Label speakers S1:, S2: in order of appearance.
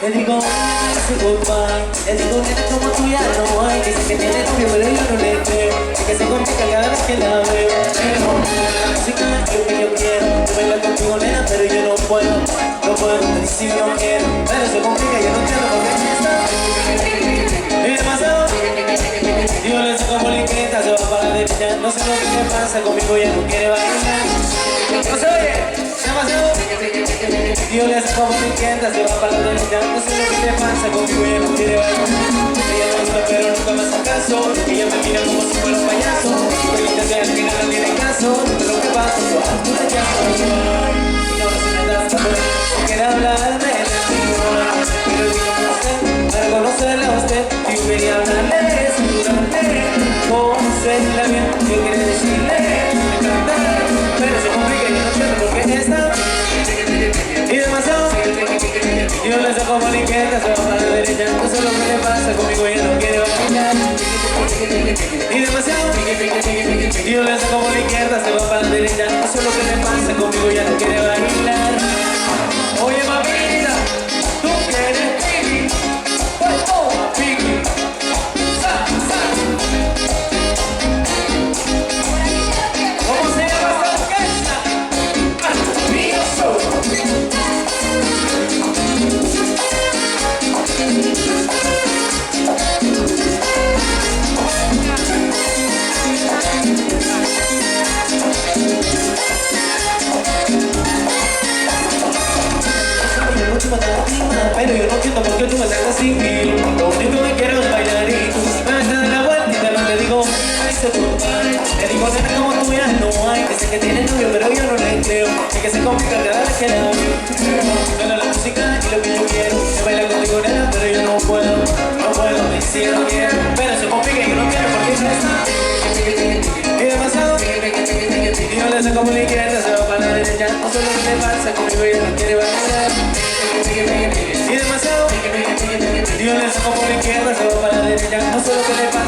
S1: Le digo, goodbye. Le digo, nena, como tú ya no hay. Dice que tiene novio, pero yo no le creo. Y que se complica cada vez que la veo. Pero la música es lo que yo quiero. Yo bailo contigo, nena, pero yo no puedo. No puedo, te dice yo no quiero. Pero se complica, yo no entiendo por qué está. Y demasiado. Digo, le saco poliqueta, se va para la derecha. No sé lo que te pasa, conmigo ya no quiere bailar. No se oye, demasiado. Dios le saco poliqueta, se va para la derecha. No sé lo que te pasa, conmigo ya no quiere bailar. Ella me gusta pero nunca me hace caso. Ella me mira como si fuera un payaso. Pero intenté al final no tiene caso. Pero lo que pasa, tú le llamas. Y ahora si me das calor, si quiere hablarme de ti. Pero digo no sé, para conocerla a usted. Y quería hablarle, saludarle, conocerla bien. Yo quiero decirle, encantar. Pero se complica y yo no entiendo por qué está. Y demasiado. Yo le saco poliqueta, se va para la derecha. No sé lo que le pasa, conmigo ella no quiere bailar. Y demasiado. Yo le saco poliqueta, se va para la derecha. No sé lo que le pasa, conmigo ella no quiere bailar. Oye mamita, tú quieres Piggy. Pues toma Piggy. ¿Cómo se llama esta orquesta? Mío solo. Pero yo no entiendo por qué tú me sacas sin hilo. Lo único que quiero es bailar y tú me das la vuelta y te lo te digo. Ay, se goodbye. Le digo, nena, como tú ya no hay. Dice que tiene novio, pero yo no le creo. Y que se complica cada vez que la veo. Suena la música y lo que yo quiero. Se baila contigo, nena, pero yo no puedo. No puedo, me dice yo no quiero. Pero se complica y yo no quiero porque ya está. Y demasiado. Y yo le saco por la izquierda, se va para la derecha. No sé lo que le pasa, conmigo ella no quiere bailar. Y demasiado. Dios le saco por la izquierda, se va para la derecha. No sé lo que le pasa.